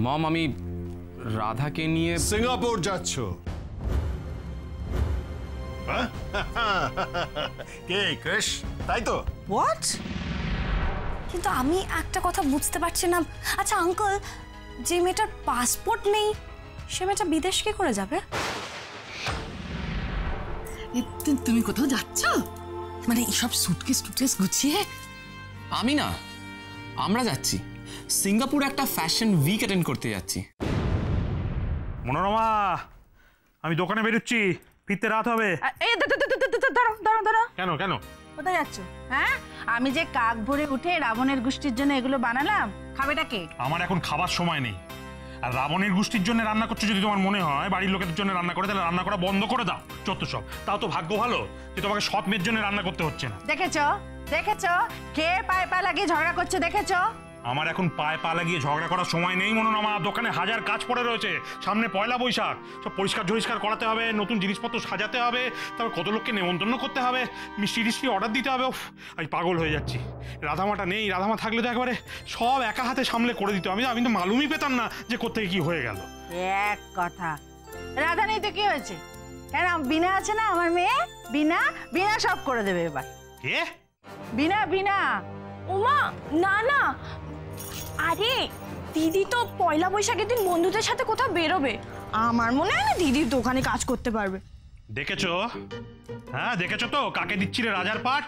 মম আমি রাধাকে নিয়ে সিঙ্গাপুর যাচ্ছ? কে ক্রিশ, তাই তো? হোয়াট? কিন্তু আমি একটা কথা বুঝতে পারছি না। আচ্ছা আঙ্কেল, যে মেয়েটার পাসপোর্ট নেই সে মেয়েটা বিদেশ কি করে যাবে? তুমি কোথাও যাচ্ছ? মানে সব সুটকেস টুটকেস গুছিয়ে? আমি না, আমরা যাচ্ছি সিঙ্গাপুর একটা ফ্যাশন উইক অ্যাটেন্ড করতে যাচ্ছি। মনোরমা, আমি দোকানে বেরোচ্ছি, ফিরতে রাত হবে। দাঁড়াও। কেন কেন কোথায় যাচ্ছ? হ্যাঁ, আমি যে কাক ভরে উঠে রাবণের গোষ্ঠীর জন্য এগুলো বানালাম, খাবেটা কে? আমার এখন খাবার সময় নেই। আর রাবণের গোষ্ঠীর জন্য রান্না করছো যদি তোমার মনে হয় বাড়ির লোকেদের জন্য রান্না করে, তাহলে রান্না করা বন্ধ করে দাও। যত সব, তাও তো ভাগ্য ভালো যে তোমাকে সৎ মেয়ের জন্য রান্না করতে হচ্ছে না। দেখেছো কে পায়ে পা লাগিয়ে ঝগড়া করছে দেখেছো? আমার এখন পায়ে পা লাগিয়ে ঝগড়া করার সময় নেই মনোরমা। দোকানে হাজার কাজ পড়ে রয়েছে, সামনে পয়লা বৈশাখ, সব পরিষ্কার ঝরিষ্কার করাতে হবে, নতুন জিনিসপত্র সাজাতে হবে, তারপর কত লোককে নেমন্তন্ন করতে হবে, মিষ্টি টিষ্টি অর্ডার দিতে হবে। আমি পাগল হয়ে যাচ্ছি। রাধামাটা নেই, রাধামা থাকলে তো একবারে সব একা হাতে সামলে করে দিত। আমি তো মালুমই পেতাম না যে কোথায় কি হয়ে গেল। এক কথা, রাধা নেই তো কি হয়েছে? কেন, বিনা আছে না আমার মেয়ে, বিনা সব করে দেবে এবার। কে? বিনা। ওমা না না, আরে দিদি তো পয়লা বৈশাখের দিন বন্ধুদের সাথে কোথাও বেরোবে। আমার মনে হয় না দিদির দোকানে কাজ করতে পারবে। দেখেছো? হ্যাঁ দেখেছো তো কাকে দিচ্ছিলে রাজার পাঠ?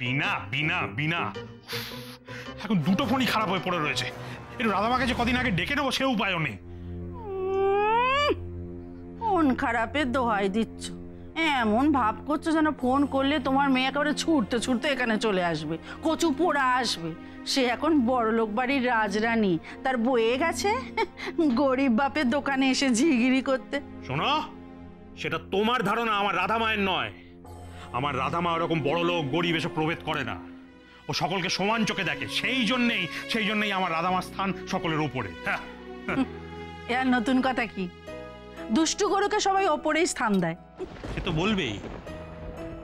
বিনা। এখন দুটো ফোনই খারাপ হয়ে পড়ে রয়েছে। একটু রাধামাকে যে কদিন আগে ডেকে নেবো সে উপায়ও নেই। ফোন খারাপের দোহাই দিচ্ছ, এমন ভাব করছো যেন ফোন করলে তোমার মেয়ে একেবারে ছুটতে এখানে চলে আসবে, কচু পোড়া আসবে। সে এখন বড়লোক বাড়ির রাজরানী, তার বয়ে গেছে গরিব বাপের দোকানে এসে ঝিগিরি করতে। শোনো, সেটা তোমার ধারণা, আমার রাধা মায়ের নয়। আমার রাধা মা ওরকম বড় লোক গরিব এসে প্রভেদ করে না, ও সকলকে সমান চোখে দেখে। সেই জন্যই আমার রাধা মার স্থান সকলের উপরে। এর নতুন কথা কি? দুষ্টু গরুকে সবাই ওপরেই স্থান দেয়। সে তো বলবেই,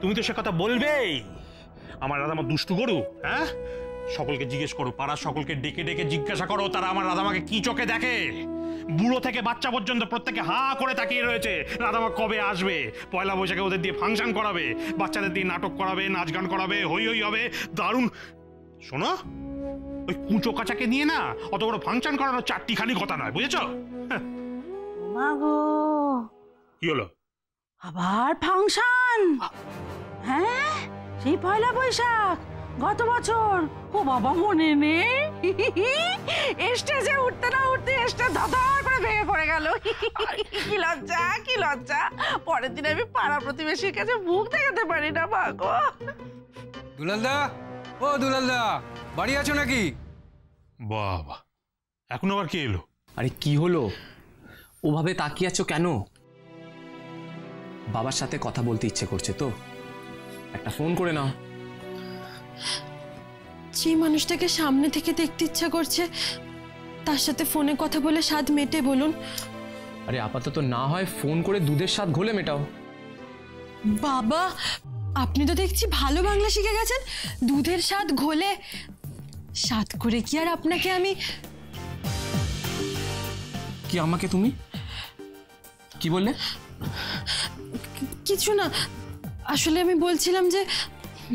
তুমি তো সে কথা বলবেই। আমার রাধামা দুষ্টু গরু? হ্যাঁ, সকলকে জিজ্ঞেস করো, পাড়ার সকলকে ডেকে জিজ্ঞাসা করো তারা আমার রাধামাকে কি চোখে দেখে। বুড়ো থেকে বাচ্চা পর্যন্ত প্রত্যেকে হা করে তাকিয়ে রয়েছে রাধামা কবে আসবে। পয়লা বৈশাখে ওদের দিয়ে ফাংশন করাবে, বাচ্চাদের দিয়ে নাটক করাবে, নাচ গান করাবে, হই হবে, দারুণ। শোনো, ওই কুঁচো কাচাকে নিয়ে না অত বড় ফাংশন করানো চারটিখানি কথা নয়, বুঝেছো? মাগো, কি হলো? আবার ফাংশন? হ্যাঁ, সেই পয়লা বৈশাখ গত বছর। ও বাবা, মনে নেই? স্টেজে উঠতে না উঠতে স্টেজ ধর করে ভেঙে পড়ে গেল। কি লজ্জা। পরের দিন আমি পাড়া প্রতিবেশীর কাছে মুখ দেখাতে পারি না। ভাগো। দুলালদা, বাড়ি আছো নাকি? বাবা, এখন আবার কে এলো? আরে কি হলো, ওভাবে তাকিয়ে আছো কেন? বাবার সাথে কথা বলতে ইচ্ছে করছে তো, একটা ফোন করে নাও। যে মানুষটাকে সামনে থেকে দেখতে ইচ্ছা করছে তার সাথে ফোনে কথা বলে স্বাদ মেটে বলুন। আরে আপাতত না হয় ফোন করে দুধের স্বাদ ঘোলে মেটাও। বাবা, আপনি তো দেখছি ভালো বাংলা শিখে গেছেন। দুধের স্বাদ ঘোলে, স্বাদ করে কি আর আপনাকে আমি? কি আমাকে তুমি কি বললে? কিছু না, আসলে আমি বলছিলাম যে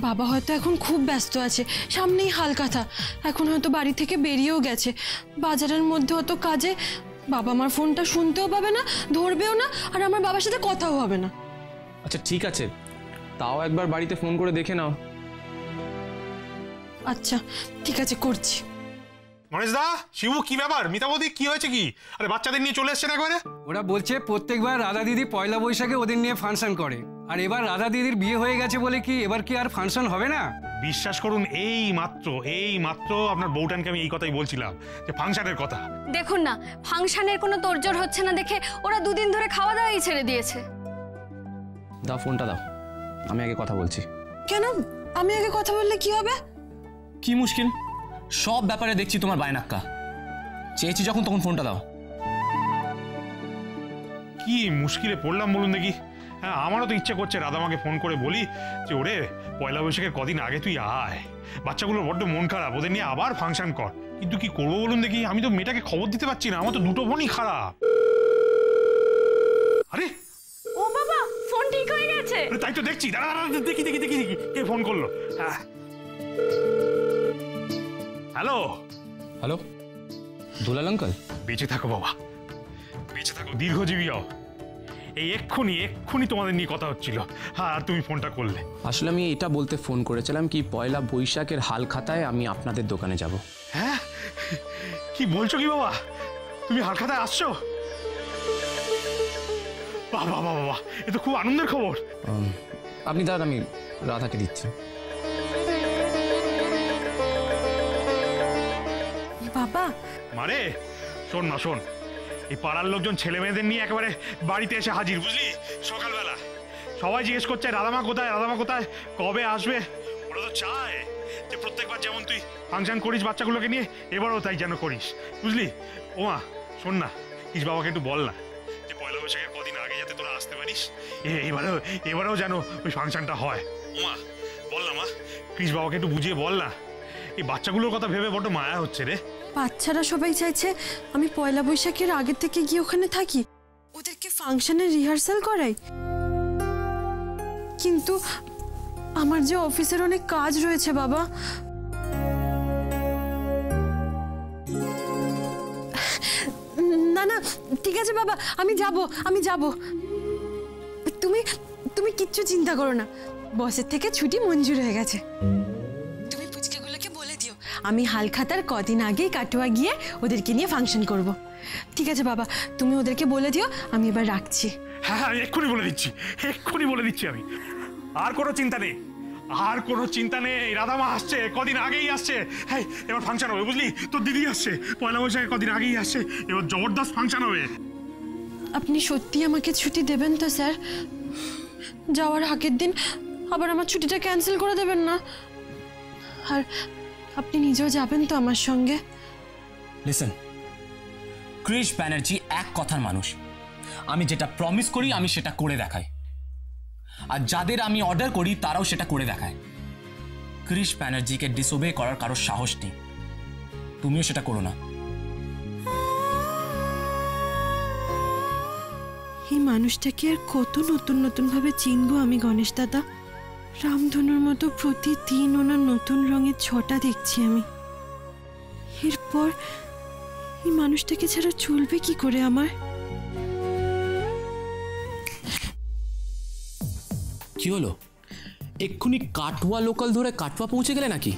বাবা হয়তো এখন খুব ব্যস্ত আছে, সামনেই হালকাথা, এখন হয়তো বাড়ি থেকে বেরিয়েও গেছে। বাজারের মধ্যে অত কাজে বাবা আমার ফোনটা শুনতেও পাবে না, ধরবেও না, আর আমার বাবার সাথে কথাও হবে না। আচ্ছা ঠিক আছে, তাও একবার বাড়িতে ফোন করে দেখে নাও। আচ্ছা ঠিক আছে, করছি। গণেশ দা, শিবু, কি ব্যাপার? মিতাবতী, কি হয়েছে কি? আরে বাচ্চাদের নিয়ে চলে এসছেন একবারে? ওরা বলছে প্রত্যেকবার রাধা দিদি পয়লা বৈশাখে ওদের নিয়ে ফাংশন করে, আর এবার রাধা দিদির বিয়ে হয়ে গেছে বলে কি এবার কি আর ফাংশন হবে না? বিশ্বাস করুন, এই মাত্র আপনার বউটানকে আমি এই কথাই বলছিলাম, যে ফাংশনের কথা। দেখুন না, ফাংশনের কোনো তোড়জোড় হচ্ছে না দেখে ওরা দুদিন ধরে খাওয়া দাওয়াই ছেড়ে দিয়েছে। দাও ফোনটা দাও, আমি আগে কথা বলছি। কেন? আমি আগে কথা বললে কি হবে? কি মুশকিল, সব ব্যাপারে দেখছি তোমার বায়নাক্কা। চেয়েছি যখন তখন ফোনটা দাও। কি মুশকিলে পড়লাম বলুন দেখি। হ্যাঁ, আমারও তো ইচ্ছে করছে রাধামাকে ফোন করে বলি যে ওরে পয়লা বৈশাখের কদিন আগে তুই আয়, বাচ্চাগুলোর বড্ড মন খারাপ, ওদের নিয়ে আবার ফাংশন কর। কিন্তু কি করবো বলুন দেখি, আমি তো মেয়েটাকে খবর দিতে পারছি না, আমার তো দুটো ফোনই খারাপ। আরে ও বাবা, ফোন ঠিক হয়ে গেছে। তাই তো দেখছি, দাঁড়া দেখি দেখি দেখি দেখি কে ফোন করলো। হ্যাঁ হ্যালো হ্যালো, দুলাল আঙ্কেল। বেঁচে থাকো বাবা, বেঁচে থাকো, দীর্ঘজীবী হও। এই এক্ষুনি তোমাদের নিয়ে কথা হচ্ছিল, হ্যাঁ, আর তুমি ফোনটা করলে। আসলে আমি এটা বলতে ফোন করেছিলাম কি পয়লা বৈশাখের হাল খাতায় আমি আপনাদের দোকানে যাব। হ্যাঁ, কি বলছো কি বাবা, তুমি হালখাতায় আসছো? বাবা বাবা বাবা, এ তো খুব আনন্দের খবর। আপনি দাঁড়ান, আমি রাধাকে দিচ্ছি। বাবা, মারে শোন না, শোন, এই পাড়ার লোকজন ছেলে মেয়েদের নিয়ে একেবারে বাড়িতে এসে হাজির, বুঝলি? সকালবেলা সবাই জিজ্ঞেস করছে রাধামা কোথায়, রাধামা কোথায়, কবে আসবে। ওরা তো চায় যে প্রত্যেকবার যেমন তুই ফাংশন করিস বাচ্চাগুলোকে নিয়ে, এবারও তাই যেন করিস, বুঝলি? ও মা শোন না, কিস বাবাকে একটু বল না যে পয়লা বৈশাখের কদিন আগে যাতে তোরা আসতে পারিস, এবারেও যেন ওই ফাংশনটা হয়। ও মা বল না মা, ক্রিস বাবাকে একটু বুঝিয়ে বল না, এই বাচ্চাগুলোর কথা ভেবে বড্ড মায়া হচ্ছে রে। বাচ্চারা সবাই চাইছে আমি পয়লা বৈশাখের আগে থেকে গিয়ে ওখানে থাকি, ওদেরকে ফাংশনের রিহার্সাল করাই। কিন্তু আমার যে অফিসের অনেক কাজ রয়েছে বাবা। না না, ঠিক আছে বাবা, আমি যাব। তুমি তুমি কিচ্ছু চিন্তা করো না, বসের থেকে ছুটি মঞ্জুর হয়ে গেছে। তুমি পুচকেগুলোকে বলে দিও আমি হালখাতার কদিন আগেই কাটোয়া গিয়ে ওদেরকে নিয়ে ফাংশন করব। ঠিক আছে বাবা, তুমি ওদেরকে বলে দিও, আমি এবার রাখছি। হ্যাঁ, এক্ষুনি বলে দিচ্ছি আমি। আর কোনো চিন্তা নেই, রাধামা আসছে, কদিন আগেই আসছে। হ্যাঁ, এবার ফাংশন হবে, বুঝলি? তোর দিদি আসছে পয়লা বৈশাখে, কদিন আগেই আসছে, এবার জবরদস্ত ফাংশন হবে। আপনি সত্যি আমাকে ছুটি দেবেন তো স্যার? যাওয়ার আগের দিন আবার আমার ছুটিটা ক্যান্সেল করে দেবেন না? আর আপনি নিজেও যাবেন তো আমার সঙ্গে? লিসেন, ক্রিশ ব্যানার্জি এক কথার মানুষ। আমি যেটা প্রমিস করি আমি সেটা করে দেখাই, আর যাদের আমি অর্ডার করি তারাও সেটা করে দেখায়। ক্রিশ ব্যানার্জিকে ডিসওবে করার কারোর সাহস নেই, তুমিও সেটা করো না। এই মানুষটাকে আর কত নতুন ভাবে চিনবো আমি গণেশ দাদা? রামধনুর মতো প্রতিদিন ওনার নতুন রঙের ছটা দেখছি আমি। এরপর এই মানুষটাকে ছাড়া চলবে কি করে আমার? কি হলো, এক্ষুনি কাটোয়া লোকাল ধরে কাটোয়া পৌঁছে গেলে নাকি?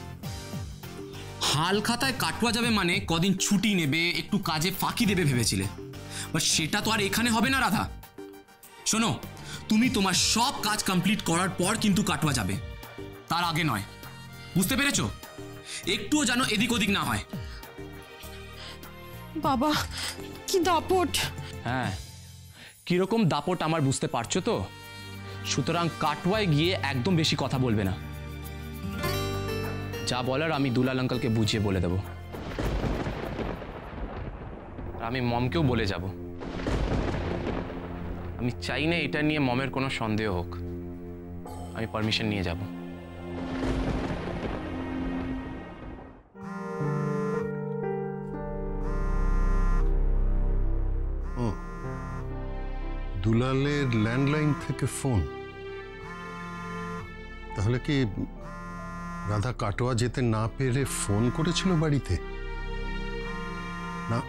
হাল খাতায় কাটোয়া যাবে মানে কদিন ছুটি নেবে, একটু কাজে ফাঁকি দেবে ভেবেছিলে, বাট সেটা তো আর এখানে হবে না রাধা। শোনো, তুমি তোমার সব কাজ কমপ্লিট করার পর কিন্তু কাটোয়া যাবে, তার আগে নয়, বুঝতে পেরেছো? একটুও যেন এদিক ওদিক না হয়। বাবা, কি দাপট! হ্যাঁ, কিরকম দাপট আমার বুঝতে পারছো তো? সুতরাং কাটোয়ায় গিয়ে একদম বেশি কথা বলবে না, যা বলার আমি দুলাল আঙ্কেলকে বুঝিয়ে বলে দেব, আমি মমকেও বলে যাব। আমি চাই না এটা নিয়ে মমের কোনো সন্দেহ হোক, আমি পারমিশন নিয়ে যাব। দুলালের ল্যান্ডলাইন থেকে ফোন, তাহলে কি রাধা কাটোয়া যেতে না পেরে ফোন করেছিল বাড়িতে? না,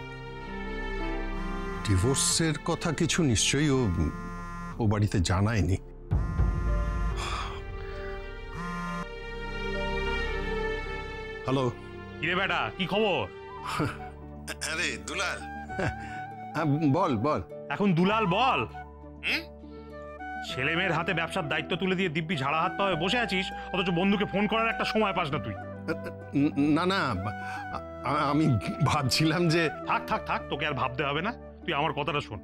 ডিভোর্সের কথা কিছু নিশ্চয়ই ও বাড়িতে জানায়নি। হ্যালো। কিরে বেটা, কি খবর? আরে দুলাল, বল বল। এখন দুলাল বল। ছেলে মেয়ের হাতে ব্যবসার দায়িত্ব তুলে দিয়ে দিব্যি ঝাড়া হাত পায়ে বসে আছিস, অথচ বন্ধুকে ফোন করার একটা সময় পাস না তুই। না না, আমি ভাবছিলাম যে থাক থাক থাক, তোকে আর ভাবতে হবে না, তুই আমার কথাটা শোন।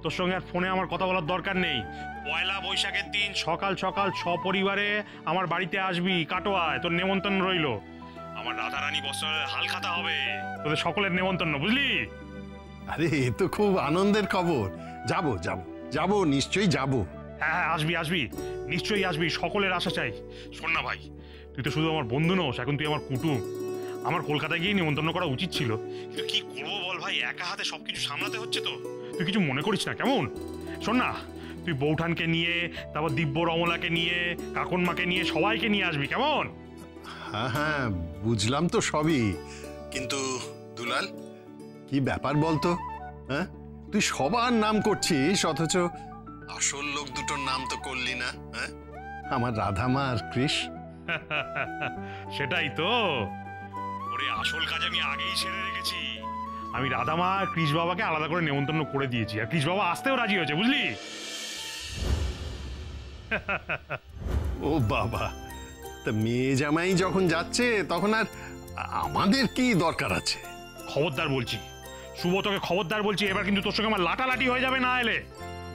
তোর সঙ্গে আর ফোনে আমার কথা বলার দরকার নেই। পয়লা বৈশাখের দিন সকাল সকাল সপরিবারে আমার বাড়িতে আসবি কাটোয়ায়, তোর নেমন্তন্ন রইল। আমার রাধারানী বস্ত্রালয়ের হালখাতা হবে, তোদের সকলের নেমন্তন্ন, বুঝলি? আরে এ তো খুব আনন্দের খবর। যাব যাব যাব, নিশ্চয়ই যাব। হ্যাঁ হ্যাঁ, আসবি আসবি, নিশ্চয়ই আসবি, সকলের আশা চাই। শোন না ভাই, তুই তো শুধু আমার বন্ধু নস, এখন তুই আমার কুটুম। আমার কলকাতায় গিয়ে নিমন্ত্রণ করা উচিত ছিল, কিন্তু কি করবো বল ভাই, একা হাতে সবকিছু সামলাতে হচ্ছে তো। তুই কিছু মনে করিস না কেমন? শোন না, তুই বৌঠানকে নিয়ে, তারপর দিব্য রমলাকে নিয়ে, কাকনমাকে নিয়ে, সবাইকে নিয়ে আসবি কেমন? হ্যাঁ হ্যাঁ, বুঝলাম তো সবই, কিন্তু দুলাল কি ব্যাপার বলতো? হ্যাঁ, তুই সবার নাম করছিস অথচ আসল লোক দুটোর নাম তো করলি না। হ্যাঁ, আমার রাধামা আর কৃষ। সেটাই তো, ওরে আসল কাজ আমি আগেই সেরে রেখেছি। আমি রাধামা আর কৃষ বাবাকে আলাদা করে নেমন্তন্ন করে দিয়েছি, আর কৃষ বাবা আসতেও রাজি হয়েছে, বুঝলি? ও বাবা, তা মেয়ে জামাই যখন যাচ্ছে তখন আর আমাদের কি দরকার আছে? খবরদার বলছি, শুভ তোকে খবরদার বলছি, এবার কিন্তু তোর সঙ্গে আমার লাটালাটি হয়ে যাবে না এলে।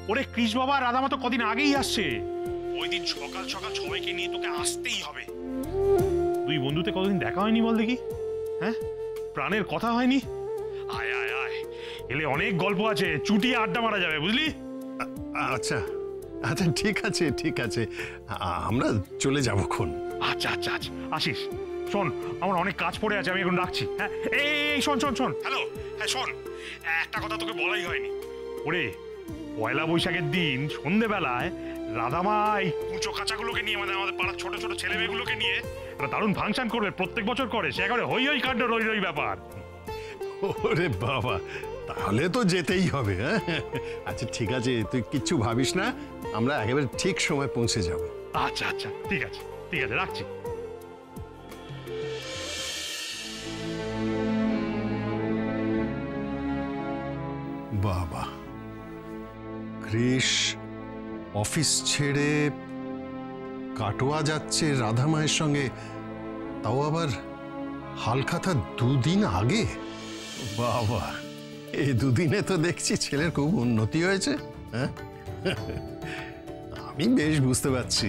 ওরে কৃষ বাবা আর রাধামা তো কদিন আগেই আসছে, ওই দিন সকাল সকাল সবাইকে নিয়ে তোকে আসতেই হবে। দুই বন্ধুতে কতদিন দেখা হয়নি বল দেখি, হ্যাঁ, প্রাণের কথা হয়নি। আয় আয় আয়, এলে অনেক গল্প আছে, চুটিয়ে আড্ডা মারা যাবে, বুঝলি? আচ্ছা আচ্ছা, ঠিক আছে ঠিক আছে, আমরা চলে যাবো খন। আচ্ছা আচ্ছা আচ্ছা, আসিস। শোন, আমার অনেক কাজ পড়ে আছে, আমি এখন রাখছি। হ্যাঁ, এই শোন শোন শোন, হ্যালো, হ্যাঁ শোন, একটা কথা তোকে বলাই হয়নি। ওরে, পয়লা বৈশাখের দিন সন্ধেবেলায় রাধামা এই কুচো কাঁচাগুলোকে নিয়ে, মানে আমাদের পাড়ার ছোট ছোট ছেলে মেয়েগুলোকে নিয়ে একটা দারুণ ফাংশন করবে, প্রত্যেক বছর করে, সে একেবারে হই হই কাণ্ড, রই রই ব্যাপার। ওরে বাবা, তাহলে তো যেতেই হবে। হ্যাঁ, আচ্ছা ঠিক আছে, তুই কিচ্ছু ভাবিস না, আমরা একেবারে ঠিক সময় পৌঁছে যাব। আচ্ছা আচ্ছা, ঠিক আছে ঠিক আছে, রাখছি। বাবা, কৃষ অফিস ছেড়ে কাটোয়া যাচ্ছে রাধা মায়ের সঙ্গে, তাও আবার হালখাতা দুদিন আগে। বাবা, এই দুদিনে তো দেখছি ছেলের খুব উন্নতি হয়েছে। হ্যাঁ, আমি বেশ বুঝতে পারছি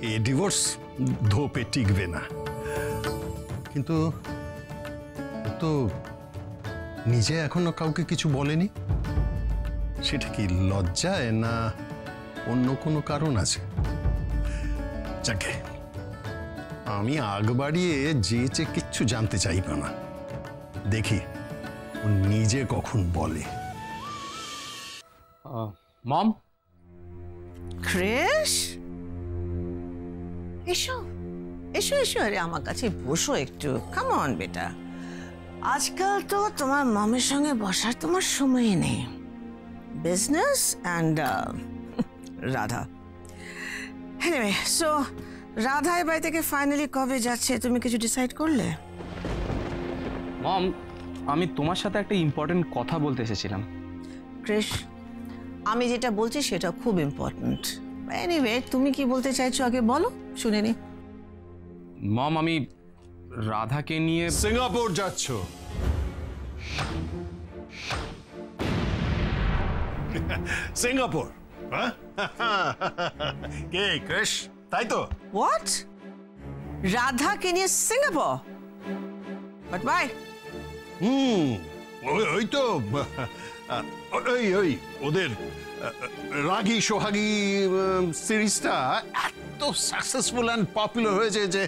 এই ডিভোর্স ধোপে টিকবে না, কিন্তু ও তো নিজে এখনো কাউকে কিছু বলেনি। সেটা কি লজ্জায় না অন্য কোনো কারণ আছে? যাকে আমি আগ বাড়িয়ে যেচে কিচ্ছু জানতে চাইব না, দেখি ও নিজে কখন বলে। মম, ক্রিশ, এসো এসো এসো, আরে আমার কাছে বসো একটু। কাম অন বেটা, আজকাল তো তোমার মমের সঙ্গে বসার তোমার সময় নেই। Business and Radha. Anyway, so Radha এ বাড়ি থেকে ফাইনালি কবে যাচ্ছে তুমি কিছু ডিসাইড করলে? মম, আমি তোমার সাথে একটা ইম্পর্টেন্ট কথা বলতে এসেছিলাম। ক্রিশ, আমি যেটা বলছি সেটা খুব ইম্পর্টেন্ট। এনিওয়ে, তুমি কি বলতে চাইছো আগে বলো, শুনে নি। মম, আমি রাধাকে নিয়ে সিঙ্গাপুর যাচ্ছ? সিঙ্গাপুর? কে কৃষ, তাই তো? হোয়াট? রাধাকে নিয়ে সিঙ্গাপুর? But by? ওই তো, ওই ওই ওদের রাগী সোহাগী সিরিজটা এত সাকসেসফুল অ্যান্ড পপুলার হয়েছে যে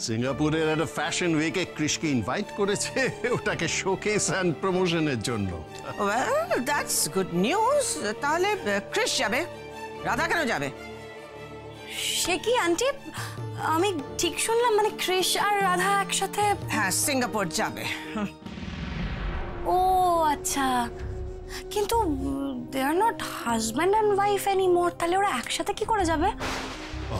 সিঙ্গাপুরের একটা ফ্যাশন উইকে কৃষকে ইনভাইট করেছে ওটাকে শোকেস অ্যান্ড প্রমোশনের জন্য। Well, that's good news. তাহলে ক্রিশ যাবে, রাধা কেন যাবে? সে কি আন্টি, আমি ঠিক শুনলাম মানে কৃষ আর রাধা একসাথে? হ্যাঁ, সিঙ্গাপুর যাবে। ও আচ্ছা, কিন্তু they are not husband and wife anymore, তাহলে ওরা একসাথে কি করে যাবে?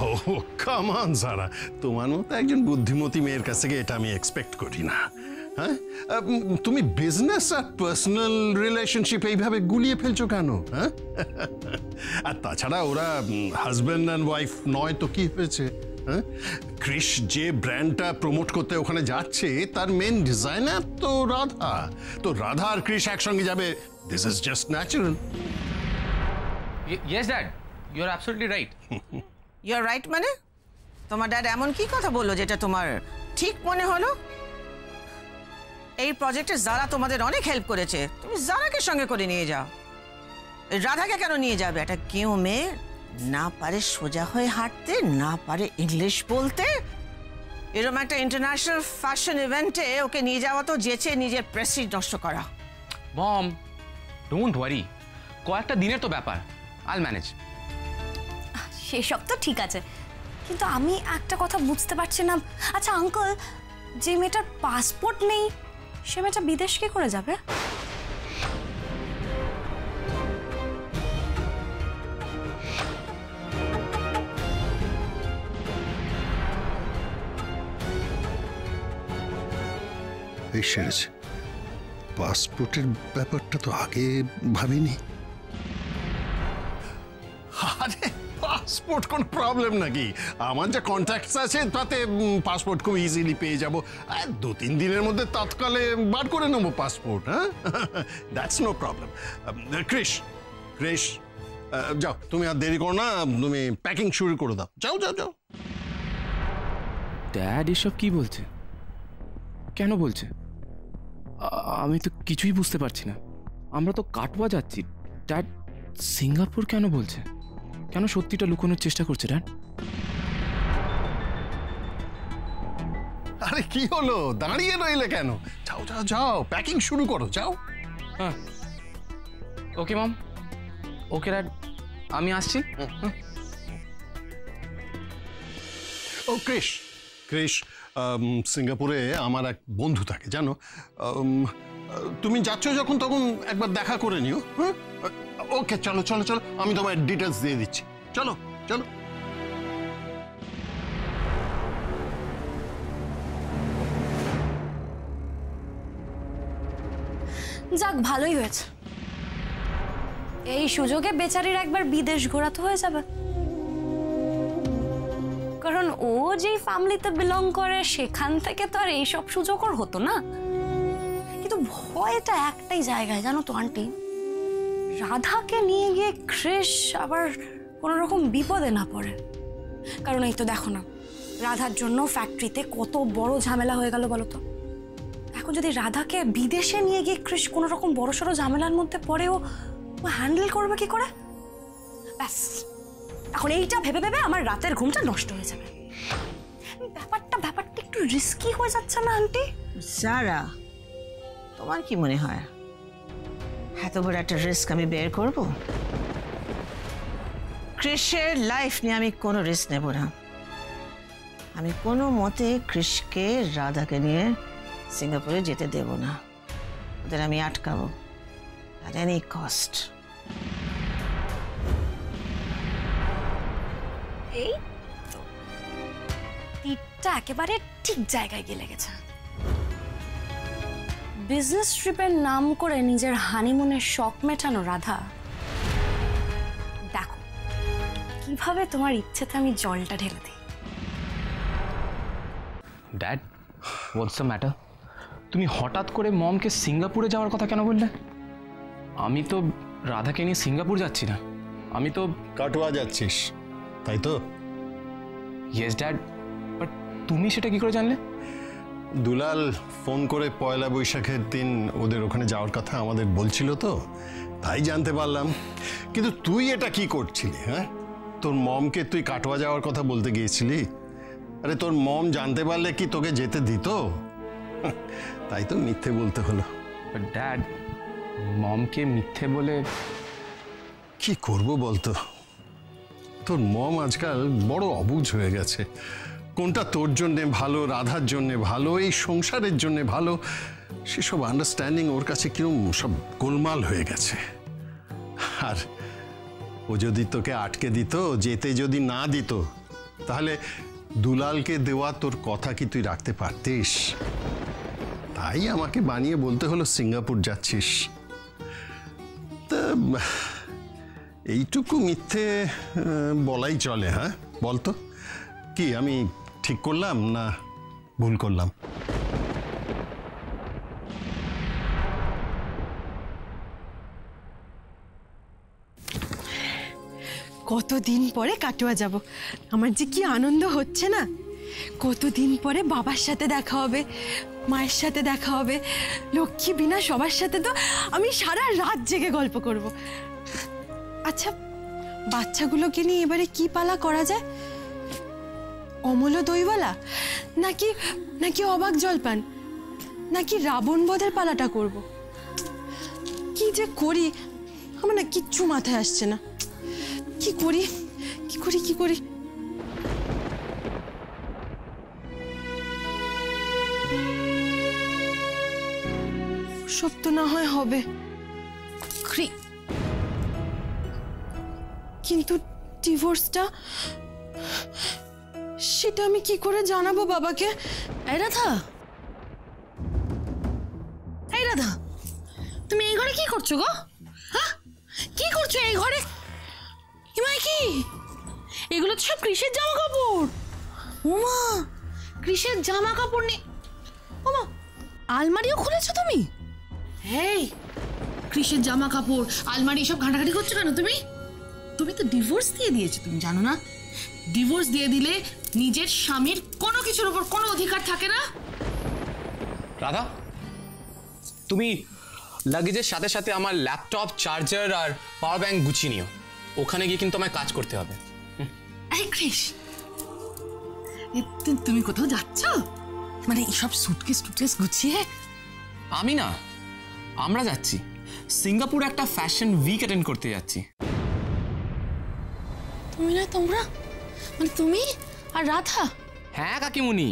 ও কাম অন সারা, তোমার মতো একজন বুদ্ধিমতী মেয়ের কাছ থেকে এটা আমি এক্সপেক্ট করি না। হ্যাঁ, তুমি বিজনেস আর পার্সোনাল রিলেশনশিপ এইভাবে গুলিয়ে ফেলছো কেন? হ্যাঁ, আর তাছাড়া ওরা হাজব্যান্ড অ্যান্ড ওয়াইফ নয় তো কি হয়েছে? হ্যাঁ, কৃষ যে ব্র্যান্ডটা প্রমোট করতে ওখানে যাচ্ছে তার মেন ডিজাইনার তো রাধা। তো রাধা আর কৃষ একসঙ্গে যাবে, this is just natural. Yes dad, you are absolutely right. You are right মানে? তোমার ড্যাড এমন কি কথা বললো যেটা তোমার ঠিক মনে হলো? এই প্রজেক্টে যারা তোমাদের অনেক হেল্প করেছে, তুমি যারাকে সঙ্গে করে নিয়ে যাও। রাধাকে কেন নিয়ে যাবে? একটা কেউ মেয়ে না পারে সোজা হয়ে হাঁটতে, না পারে ইংলিশ বলতে, এরকম একটা ইন্টারন্যাশনাল ফ্যাশন ইভেন্টে ওকে নিয়ে যাওয়া তো যেচে নিজের প্রেস্টিজ নষ্ট করা। মম ডোন্ট ওয়ারি, কয়েকটা দিনের তো ব্যাপার, আইল ম্যানেজ। সেসব তো ঠিক আছে, কিন্তু আমি একটা কথা বুঝতে পারছি না। আচ্ছা আঙ্কেল, যে মেয়েটার পাসপোর্ট নেই সে মেয়েটা বিদেশ কি করে যাবে? এই সেরেছে, পাসপোর্টের ব্যাপারটা তো আগে ভাবিনি। আরে পাসপোর্ট কোন প্রবলেম নাকি? আমার যা কন্ট্যাক্টস আছে তাতে পাসপোর্ট খুব ইজিলি পেয়ে যাব। 2-3 দিনের মধ্যে তৎকালে বার করে নেবো পাসপোর্ট। হ্যাঁ, that's no problem. Krish, Krish, যাও, তুমি আর দেরি করো না, তুমি প্যাকিং শুরু করে দাও। যাও যাও যাও। ড্যাড এসব কি বলছে? কেন বলছে? আমি তো কিছুই বুঝতে পারছি না। আমরা তো কাটওয়া যাচ্ছি, ড্যাড সিঙ্গাপুর কেন বলছে? কেন সত্যিটা লুকানোর চেষ্টা করছে ড্যাড? আরে কি হলো, দাঁড়িয়ে রইলে কেন? যাও যাও যাও, প্যাকিং শুরু করো, যাও। হ্যাঁ, ওকে মম, ওকে ড্যাড, আমি আসছি। ও ক্রিশ, ক্রিশ, সিঙ্গাপুরে আমার এক বন্ধু থাকে জানো। তুমি যাচ্ছ যখন তখন একবার দেখা করে নিও। হ্যাঁ, ওকে, চলো চলো চলো, আমি তোমার ডিটেলস দিয়ে দিচ্ছি। চলো চলো। যাক, ভালোই হয়েছে। এই সুযোগে বেচারির একবার বিদেশ ঘোরাতে হয়ে যাবে, কারণ ও যেই ফ্যামিলিতে বিলং করে সেখান থেকে তো আর এইসব সুযোগ ওর হতো না। কিন্তু ভয়টা একটাই জায়গায় জানো তো আন্টি, রাধাকে নিয়ে গিয়ে ক্রিশ আবার কোনো রকম বিপদে না পড়ে। কারণ এই তো দেখো না, রাধার জন্য ফ্যাক্টরিতে কত বড় ঝামেলা হয়ে গেল বলো তো। এখন যদি রাধাকে বিদেশে নিয়ে গিয়ে ক্রিশ কোনো রকম বড়সড় ঝামেলার মধ্যে পড়ে, ও হ্যান্ডেল করবে কি করে? ব্যাস, এখন এইটা ভেবে ভেবে আমার রাতের ঘুমটা নষ্ট হয়ে যাবে। ব্যাপারটা একটু রিস্কি হয়ে যাচ্ছে না আন্টি? সারা, তোমার কি মনে হয় এত বড় একটা রিস্ক আমি বের করব? ক্রিশের লাইফ নিয়ে আমি কোনো রিস্ক নেব না। আমি কোনো মতে ক্রিশকে রাধাকে নিয়ে সিঙ্গাপুরে যেতে দেব না। ওদের আমি আটকাবো at any cost। এই তো তীরটা একেবারে ঠিক জায়গায় গিয়ে লেগেছে। বিজনেস ট্রিপের নাম করে নিজের হানিমুনের শখ মেটানো রাধা, দেখো কিভাবে তোমার ইচ্ছেতে আমি জলটা ঢেলে দিই। Dad, what's the matter? তুমি হঠাৎ করে মমকে সিঙ্গাপুরে যাওয়ার কথা কেন বললে? আমি তো রাধাকে নিয়ে সিঙ্গাপুর যাচ্ছি না, আমি তো কাটোয়া যাচ্ছিস, তাই তো? ইয়েস ড্যাড, বাট তুমি সেটা কি করে জানলে? দুলাল ফোন করে পয়লা বৈশাখের দিন ওদের ওখানে যাওয়ার কথা আমাদের বলছিল তো, তাই জানতে পারলাম। কিন্তু তুই এটা কি করছিলি? হ্যাঁ, তোর মমকে তুই কাটোয়া যাওয়ার কথা বলতে গিয়েছিলি? আরে তোর মম জানতে পারলে কি তোকে যেতে দিত? তাই তো মিথ্যে বলতে হলো। বাট ড্যাড, মমকে মিথ্যে বলে কি করব বলতো? তোর মম আজকাল বড় অবুঝ হয়ে গেছে। কোনটা তোর জন্যে ভালো, রাধার জন্যে ভালো, এই সংসারের জন্যে ভালো, সেসব আন্ডারস্ট্যান্ডিং ওর কাছে কিরম সব গোলমাল হয়ে গেছে। আর ও যদি তোকে আটকে দিত, যেতে যদি না দিত, তাহলে দুলালকে দেওয়া তোর কথা কি তুই রাখতে পারতিস? তাই আমাকে বানিয়ে বলতে হলো সিঙ্গাপুর যাচ্ছিস। তা এইটুকু মিথ্যে বলাই চলে? হ্যাঁ, বলতো কি আমি ঠিক করলাম না ভুল করলাম? কতদিন পরে কাটোয়া যাব, আমার যে কি আনন্দ হচ্ছে না। কতদিন পরে বাবার সাথে দেখা হবে, মায়ের সাথে দেখা হবে, লক্ষ্মী বিনা সবার সাথে তো আমি সারা রাত জেগে গল্প করব। আচ্ছা, বাচ্চাগুলোকে নিয়ে এবারে কি পালা করা যায়? অমল দইওয়ালা, নাকি নাকি অবাক জলপান, নাকি রাবণ বধের পালাটা করব? কি যে করি আমার না কিচ্ছু মাথায় আসছে না। কি করি কি করি কি করি? সব তো না হয় হবে, কিন্তু ডিভোর্সটা সেটা আমি কি করে জানাবো বাবাকে? এই রাধা, এই রাধা, তুমি এই ঘরে কি করছো গো? হ্যাঁ, কি করছো এই ঘরে? হিমায় কি এগুলো তো সব কৃষের জামা কাপড়। ওমা, কৃষের জামা কাপড় নেই। ওমা, আলমারিও খুলেছো তুমি? এই কৃষের জামা কাপড়, আলমারি সব ঘাঁটাঘাঁটি করছো কেন তুমি? তুমি তো ডিভোর্স দিয়ে দিয়েছো, তুমি জানো না? ডিভোর্স দিয়ে দিলে নিজের স্বামীর কোনো কিছুর উপর কোনো অধিকার থাকে না। রাধা, তুমি লাগেজের সাথে সাথে আমার ল্যাপটপ, চার্জার আর পাওয়ার ব্যাংক গুছিয়ে নিও। ওখানে গিয়ে কিন্তু আমায় কাজ করতে হবে। এই কৃষ, তুমি কোথাও যাচ্ছ? মানে এইসব সুটকেস টুটকেস গুছিয়ে? আমি না, আমরা যাচ্ছি সিঙ্গাপুর একটা ফ্যাশন উইক অ্যাটেন্ড করতে যাচ্ছি। তুমি না, তোমরা মানে তুমি আর রাধা? হ্যাঁ কাকিমুনি,